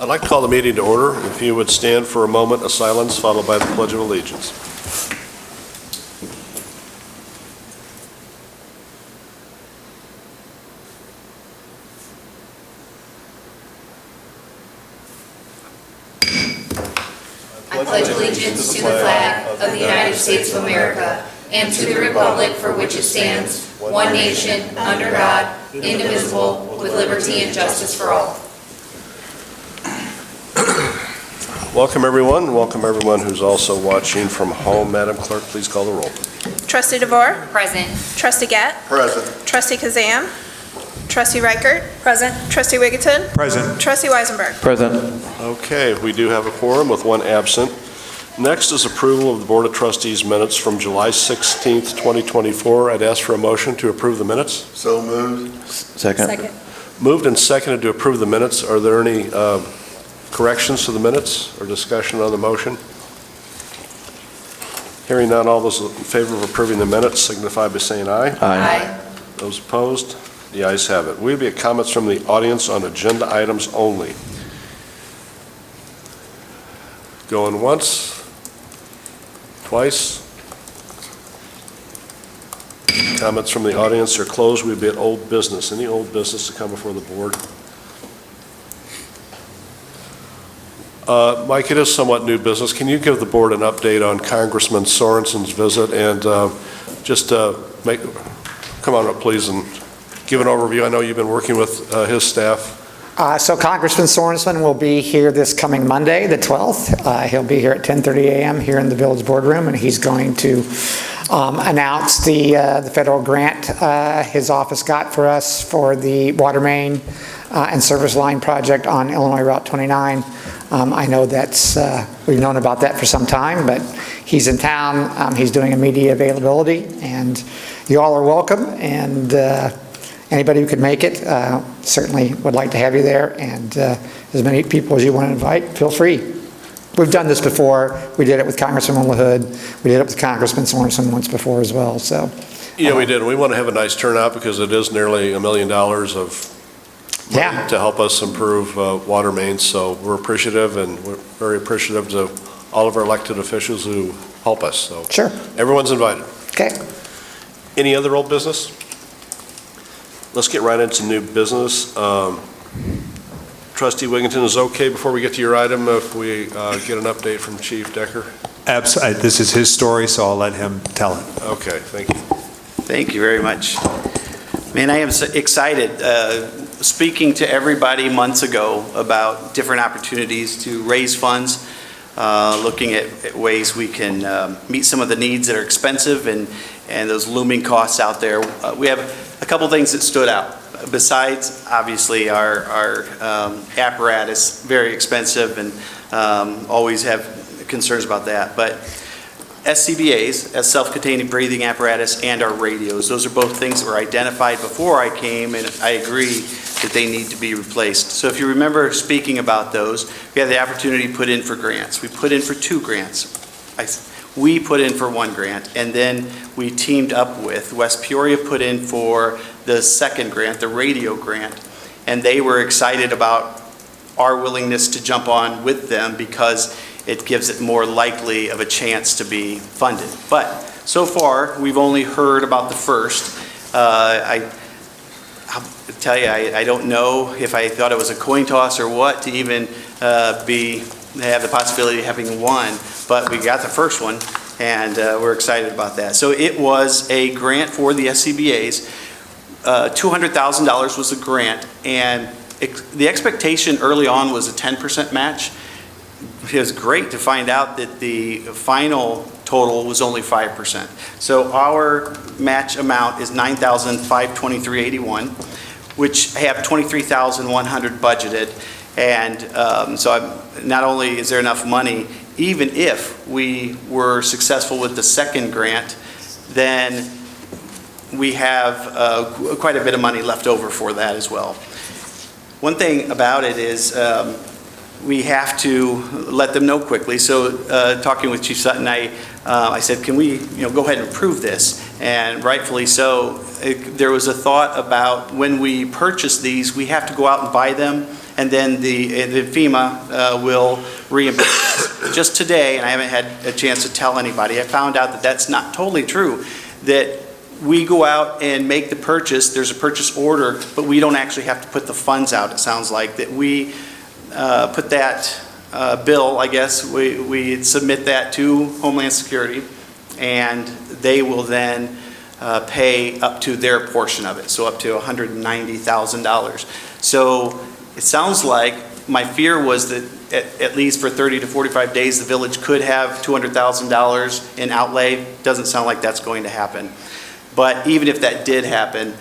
I'd like to call the meeting to order. If you would stand for a moment of silence followed by the Pledge of Allegiance. I pledge allegiance to the flag of the United States of America and to the republic for which it stands, one nation, under God, indivisible, with liberty and justice for all. Welcome everyone. Welcome everyone who's also watching from home. Madam Clerk, please call the roll. Trustee DeVore? Present. Trustee Gatt? Present. Trustee Kazam? Trustee Reichert? Present. Trustee Wigginton? Present. Trustee Weisenberg? Present. Okay, we do have a quorum with one absent. Next is approval of the Board of Trustees minutes from July 16th, 2024. I'd ask for a motion to approve the minutes. So moved. Second. Moved and seconded to approve the minutes. Are there any corrections to the minutes or discussion on the motion? Hearing none, all those in favor of approving the minutes signify by saying aye. Aye. Those opposed? The ayes have it. We'll be comments from the audience on agenda items only. Going once, twice. Comments from the audience are closed. We'll be at old business. Any old business to come before the board? Mike, it is somewhat new business. Can you give the board an update on Congressman Sorenson's visit and come on up, please, and give an overview. I know you've been working with his staff. So Congressman Sorenson will be here this coming Monday, the 12th. He'll be here at 10:30 a.m. here in the village boardroom, and he's going to announce the federal grant his office got for us for the water main and service line project on Illinois Route 29. I know we've known about that for some time, but he's in town. He's doing immediate availability, and you all are welcome. And anybody who could make it, certainly would like to have you there, and as many people as you want to invite, feel free. We've done this before. We did it with Congressman LaHood. We did it with Congressman Sorenson once before as well. So, Yeah, we did. We want to have a nice turnout because it is nearly $1 million of money to help us improve water mains. So we're appreciative, and we're very appreciative to all of our elected officials who help us. So sure. Everyone's invited. Okay. Any other old business? Let's get right into new business. Trustee Wigginton, is it okay before we get to your item if we get an update from Chief Decker? Absolutely. This is his story, so I'll let him tell it. Okay, thank you. Thank you very much. Man, I am so excited. Speaking to everybody months ago about different opportunities to raise funds, looking at ways we can meet some of the needs that are expensive and those looming costs out there. We have a couple things that stood out. Besides, obviously, our apparatus, very expensive, and always have concerns about that. But SCBAs, as self-contained breathing apparatus, and our radios, those are both things that were identified before I came, and I agree that they need to be replaced. So if you remember speaking about those, we had the opportunity to put in for grants. We put in for 2 grants. We put in for 1 grant, and then we teamed up with West Peoria, put in for the 2nd grant, the radio grant, and they were excited about our willingness to jump on with them because it gives it more likely of a chance to be funded. But so far, we've only heard about the first. I'll tell you, I don't know if I thought it was a coin toss or what to even have the possibility of having one, but we got the first one, and we're excited about that. So it was a grant for the SCBAs. $200,000 was the grant, and the expectation early on was a 10% match. It was great to find out that the final total was only 5%. So our match amount is $9,523.81, which I have $23,100 budgeted. And so not only is there enough money, even if we were successful with the 2nd grant, then we have quite a bit of money left over for that as well. One thing about it is we have to let them know quickly. So talking with Chief Sutton, I said, can we go ahead and approve this? And rightfully so. There was a thought about when we purchase these, we have to go out and buy them and then the FEMA will reimburse. Just today, and I haven't had a chance to tell anybody, I found out that that's not totally true, that we go out and make the purchase, there's a purchase order, but we don't actually have to put the funds out, it sounds like, that we put that bill, I guess, we submit that to Homeland Security, and they will then pay up to their portion of it, so up to $190,000. So it sounds like, my fear was that at least for 30 to 45 days, the village could have $200,000 in outlay. Doesn't sound like that's going to happen. But even if that did happen,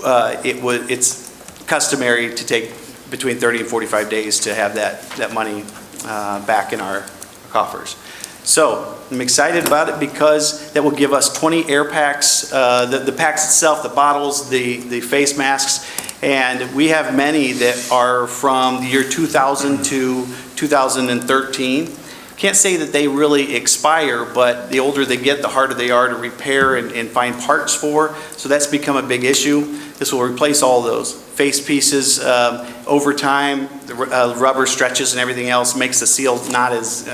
it's customary to take between 30 and 45 days to have that money back in our coffers. So I'm excited about it because that will give us 20 air packs, the packs itself, the bottles, the face masks, and we have many that are from the year 2000 to 2013. Can't say that they really expire, but the older they get, the harder they are to repair and find parts for, so that's become a big issue. This will replace all those face pieces. Over time, the rubber stretches and everything else makes the seal not as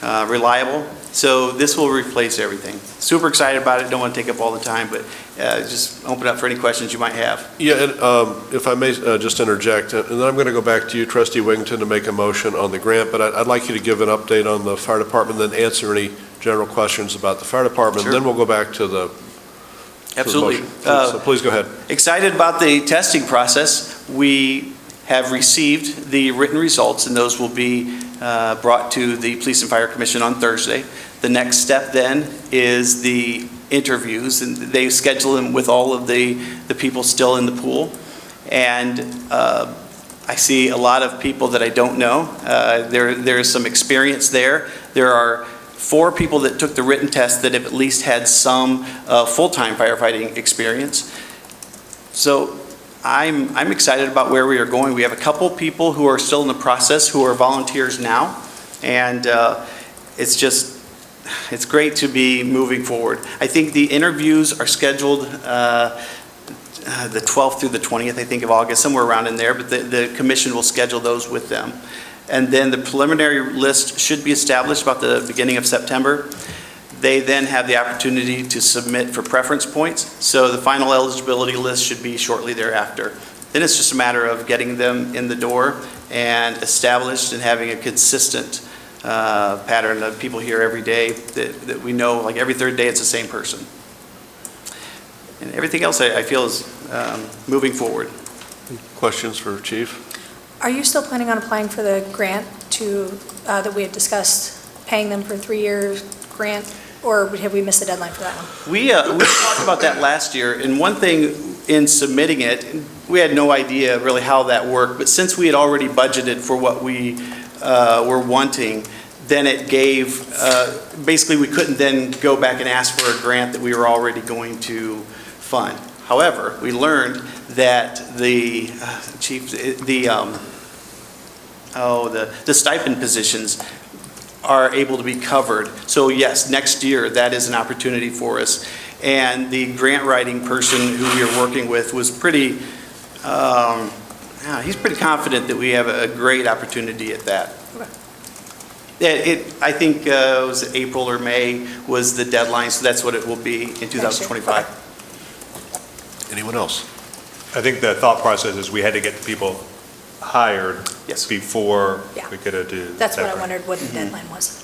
reliable. So this will replace everything. Super excited about it. Don't want to take up all the time, but just open up for any questions you might have. Yeah, and if I may just interject, and then I'm going to go back to you, Trustee Wigington, to make a motion on the grant, but I'd like you to give an update on the fire department, then answer any general questions about the fire department. Sure. Then we'll go back to the Absolutely. motion. So please go ahead. Excited about the testing process. We have received the written results, and those will be brought to the Police and Fire Commission on Thursday. The next step then is the interviews, and they schedule them with all of the people still in the pool. And I see a lot of people that I don't know. There's some experience there. There are 4 people that took the written test that have at least had some full-time firefighting experience. So I'm excited about where we are going. We have a couple people who are still in the process who are volunteers now, and it's great to be moving forward. I think the interviews are scheduled the 12th through the 20th, I think, of August, somewhere around in there, but the commission will schedule those with them. And then the preliminary list should be established about the beginning of September. They then have the opportunity to submit for preference points. So the final eligibility list should be shortly thereafter. Then it's just a matter of getting them in the door and established and having a consistent pattern of people here every day that we know, like every third day it's the same person. And everything else I feel is moving forward. Questions for Chief? Are you still planning on applying for the grant that we had discussed, paying them for 3 years grant, or have we missed the deadline for that one? We talked about that last year, and one thing in submitting it, we had no idea really how that worked, but since we had already budgeted for what we were wanting, then it gave, basically we couldn't then go back and ask for a grant that we were already going to fund. However, we learned that the stipend positions are able to be covered. So yes, next year that is an opportunity for us. And the grant writing person who we are working with was pretty, he's pretty confident that we have a great opportunity at that. Okay. I think it was April or May was the deadline, so that's what it will be in 2025. Anyone else? I think the thought process is we had to get the people hired Yes. before Yeah. we could have do. That's what I that. wondered what the deadline was.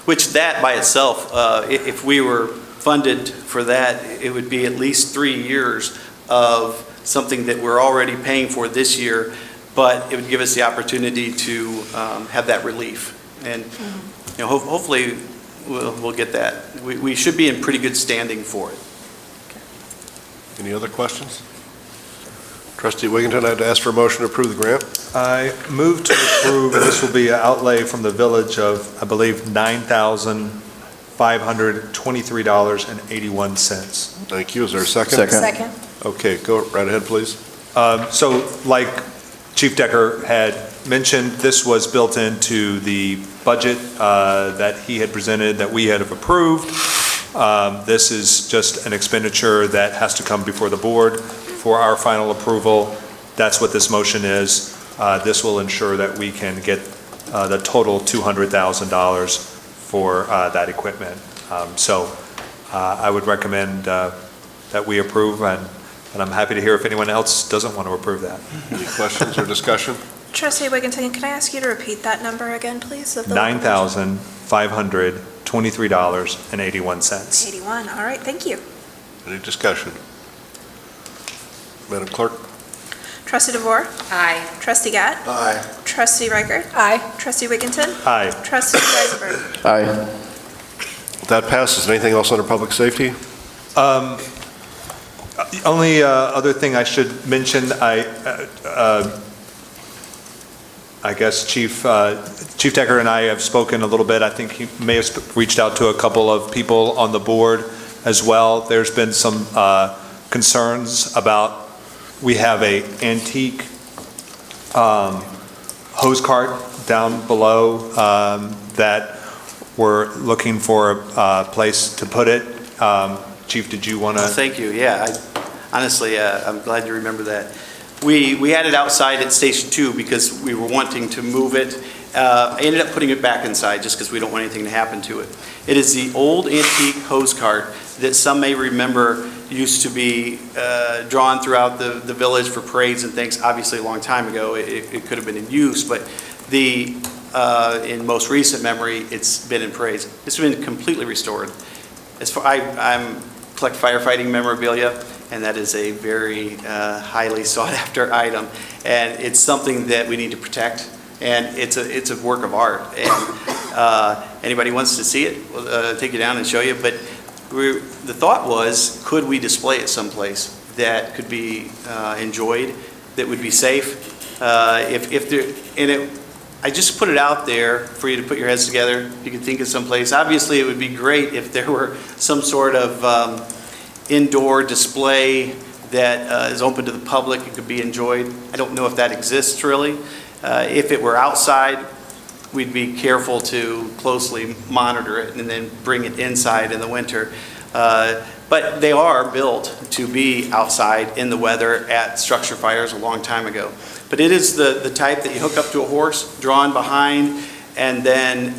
Which that by itself, if we were funded for that, it would be at least 3 years of something that we're already paying for this year, but it would give us the opportunity to have that relief. And hopefully we'll get that. We should be in pretty good standing for it. Any other questions? Trustee Wigington, I'd ask for a motion to approve the grant. I move to approve, and this will be an outlay from the village of, I believe, $9,523.81. Thank you. Is there a second? Second. Okay, go right ahead, please. So like Chief Decker had mentioned, this was built into the budget that he had presented, that we had approved. This is just an expenditure that has to come before the board for our final approval. That's what this motion is. This will ensure that we can get the total $200,000 for that equipment. So I would recommend that we approve, and I'm happy to hear if anyone else doesn't want to approve that. Any questions or discussion? Trustee Wigginton, can I ask you to repeat that number again, please? Of the $9,523.81. 81, all right, thank you. Any discussion? Madam Clerk? Trustee DeVore? Aye. Trustee Gatt? Aye. Trustee Reichert? Aye. Trustee Wigginton? Aye. Trustee Reisenberg? Aye. That passes. Anything else under public safety? Only other thing I should mention, I guess Chief Decker and I have spoken a little bit. I think he may have reached out to a couple of people on the board as well. There's been some concerns about, we have a antique hose cart down below that we're looking for a place to put it. Chief, did you want to? Thank you, yeah. Honestly, I'm glad you remember that. We had it outside at Station 2 because we were wanting to move it. I ended up putting it back inside just because we don't want anything to happen to it. It is the old antique hose cart that some may remember used to be drawn throughout the village for parades and things. Obviously, a long time ago, it could have been in use, but in most recent memory, it's been in parades. It's been completely restored. I'm collect firefighting memorabilia, and that is a very highly sought-after item, and it's something that we need to protect, and it's a work of art. And anybody wants to see it, we'll take you down and show you. But the thought was, could we display it someplace that could be enjoyed, that would be safe? I just put it out there for you to put your heads together. If you could think of someplace. Obviously, it would be great if there were some sort of indoor display that is open to the public and could be enjoyed. I don't know if that exists really. If it were outside, we'd be careful to closely monitor it and then bring it inside in the winter. But they are built to be outside in the weather at structure fires a long time ago. But it is the type that you hook up to a horse, drawn behind, and then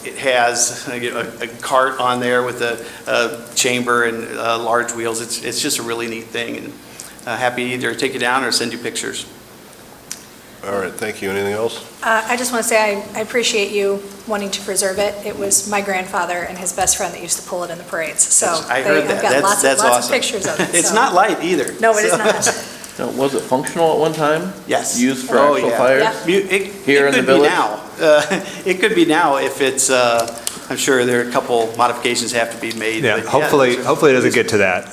it has a cart on there with a chamber and large wheels. It's just a really neat thing, and happy to either take you down or send you pictures. All right, thank you. Anything else? I just want to say I appreciate you wanting to preserve it. It was my grandfather and his best friend that used to pull it in the parades. So I heard that. I've got That's lots awesome. of pictures of it. It's so. not light either. No, it is not. Now, was it functional at one time? Yes. Used for actual fires? Yeah. Here in the village? It could be now if it's, I'm sure there are a couple modifications have to be made. Yeah, but hopefully it doesn't get to that.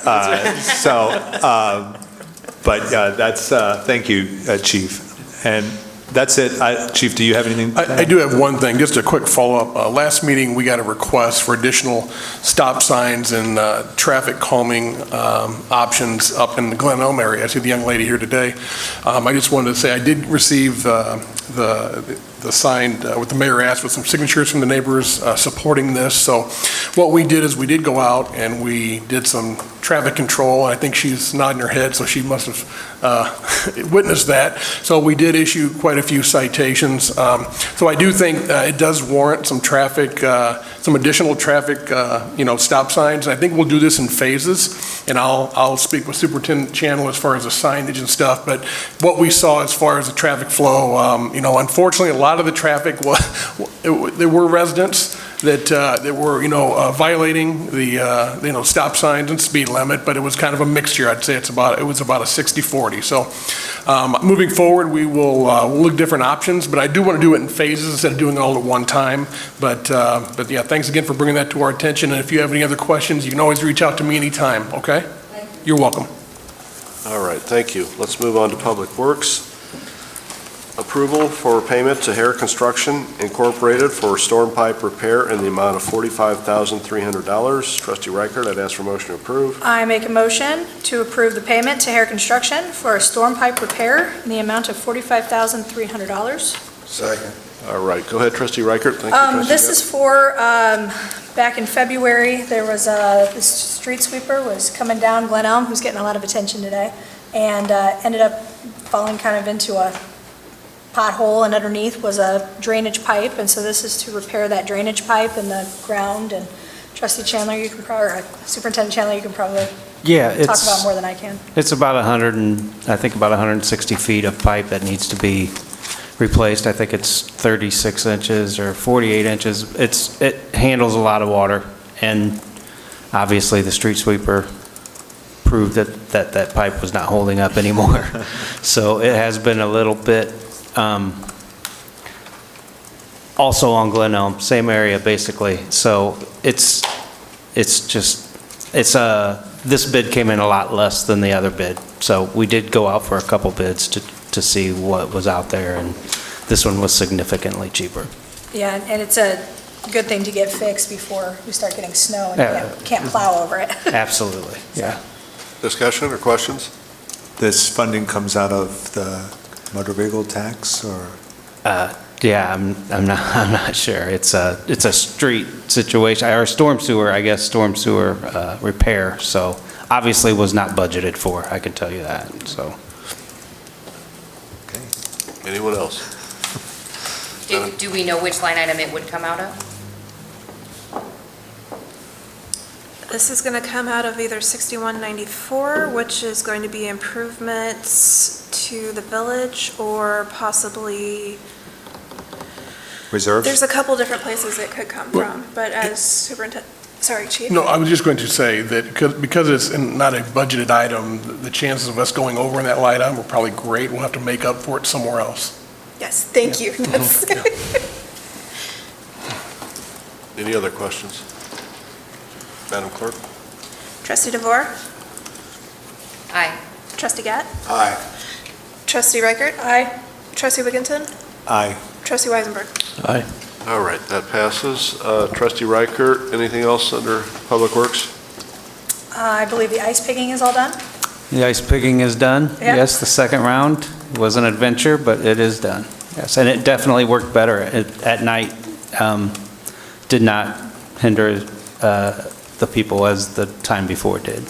Thank you, Chief. And that's it. Chief, do you have anything? I do have one thing, just a quick follow-up. Last meeting, we got a request for additional stop signs and traffic calming options up in the Glen Elm area. I see the young lady here today. I just wanted to say I did receive the sign, what the mayor asked, with some signatures from the neighbors supporting this. So what we did is we did go out and we did some traffic control. I think she's nodding her head, so she must have witnessed that. So we did issue quite a few citations. So I do think it does warrant some traffic, some additional traffic, stop signs. And I think we'll do this in phases, and I'll speak with Superintendent Channel as far as the signage and stuff. But what we saw as far as the traffic flow, unfortunately, a lot of the traffic there were residents that were violating the stop signs and speed limit, but it was kind of a mixture. I'd say it was about a 60-40. So moving forward, we will we'll look at different options, but I do want to do it in phases instead of doing it all at one time. But yeah, thanks again for bringing that to our attention. And if you have any other questions, you can always reach out to me anytime. Okay? You're welcome. All right, thank you. Let's move on to Public Works. Approval for payment to Hare Construction Incorporated for storm pipe repair in the amount of $45,300. Trustee Reichert, I'd ask for motion to approve. I make a motion to approve the payment to Hare Construction for a storm pipe repair in the amount of $45,300. Second. All right, go ahead, Trustee Reichert. Thank you, Trustee This is for, back in February, there was this street sweeper was coming down Glen Elm, who's getting a lot of attention today, and ended up falling kind of into a pothole, and underneath was a drainage pipe, and so this is to repair that drainage pipe in the ground, and Trustee Chandler, you can probably, or Superintendent Chandler, you can probably Yeah, talk about more than I can. it's about 160 feet of pipe that needs to be replaced. I think it's 36 inches or 48 inches. It handles a lot of water, and obviously the street sweeper proved that pipe was not holding up anymore. So it has been a little bit, also on Glen Elm, same area basically. So this bid came in a lot less than the other bid. So we did go out for a couple bids to see what was out there, and this one was significantly cheaper. Yeah, and it's a good thing to get fixed before we start getting snow and Yeah. can't plow over it. Absolutely, yeah. Discussion or questions? This funding comes out of the motor vehicle tax, or? Yeah, I'm not sure. It's a street situation, or storm sewer repair, so obviously was not budgeted for, I can tell you that, so. Anyone else? Do we know which line item it would come out of? This is going to come out of either 6194, which is going to be improvements to the village, or possibly, Reserves? there's a couple different places it could come from, but as superintendent, sorry, Chief? No, I was just going to say that because it's not a budgeted item, the chances of us going over in that line item are probably great. We'll have to make up for it somewhere else. Yes, thank you. That's- Any other questions? Madam Clerk? Trustee DeVore? Aye. Trustee Gatt? Aye. Trustee Reichert? Aye. Trustee Wigginton? Aye. Trustee Weisenberg? Aye. All right, that passes. Trustee Reichert, anything else under Public Works? I believe the ice picking is all done. The ice picking is done. Yeah. Yes, the second round was an adventure, but it is done. Yes, and it definitely worked better at night. Did not hinder the people as the time before did.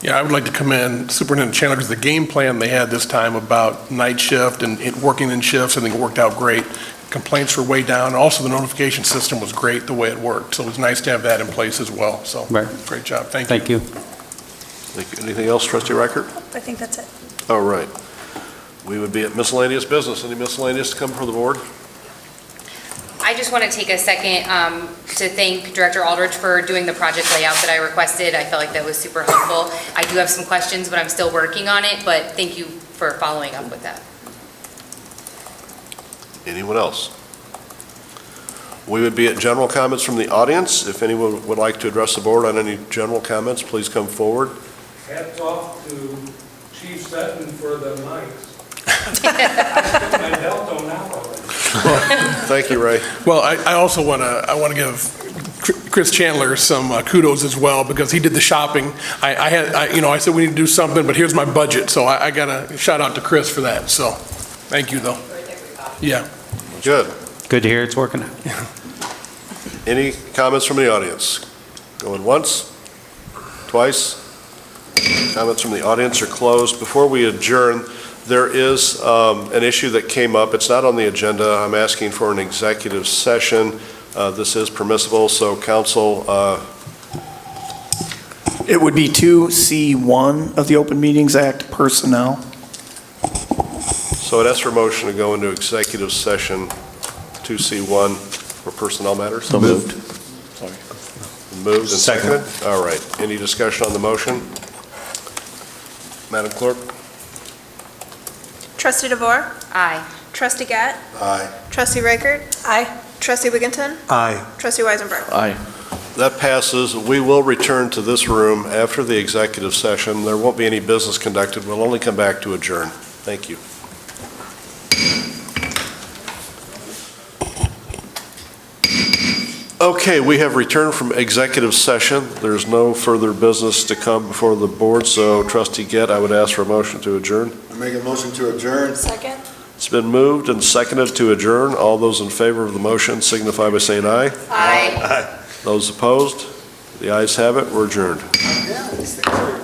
Yeah, I would like to commend Superintendent Chandler, because the game plan they had this time about night shift and it working in shifts, I think it worked out great. Complaints were way down. Also, the notification system was great the way it worked, so it was nice to have that in place as well. So, Right. great job. Thank you. Thank you. Thank you. Anything else, Trustee Reichert? I think that's it. All right. We would be at miscellaneous business. Any miscellaneous to come before the board? I just want to take a second to thank Director Aldrich for doing the project layout that I requested. I felt like that was super helpful. I do have some questions, but I'm still working on it, but thank you for following up with that. Anyone else? We would be at general comments from the audience. If anyone would like to address the board on any general comments, please come forward. Hats off to Chief Sutton for the mics. I put my belt on that already. Thank you, Ray. Well, I also want to give Chris Chandler some kudos as well, because he did the shopping. I said we need to do something, but here's my budget, so I got a shout out to Chris for that. So, thank you, though. Yeah. Good. Good to hear it's working out. Any comments from the audience? Going once? Twice? Comments from the audience are closed. Before we adjourn, there is an issue that came up. It's not on the agenda. I'm asking for an executive session. This is permissible, so council. It would be 2C1 of the Open Meetings Act, personnel. So I'd ask for a motion to go into executive session 2C1 for personnel matters. So moved. Sorry. Moved and seconded? All right. Any discussion on the motion? Madam Clerk? Trustee DeVore? Aye. Trustee Gatt? Aye. Trustee Reichert? Aye. Trustee Wigginton? Aye. Trustee Weisenberg? Aye. That passes. We will return to this room after the executive session. There won't be any business conducted. We'll only come back to adjourn. Thank you. Okay, we have returned from executive session. There's no further business to come before the board, so Trustee Gett, I would ask for a motion to adjourn. I make a motion to adjourn. Second. It's been moved and seconded to adjourn. All those in favor of the motion signify by saying aye. Aye. Those opposed? The ayes have it. We're adjourned. Yeah, these things are.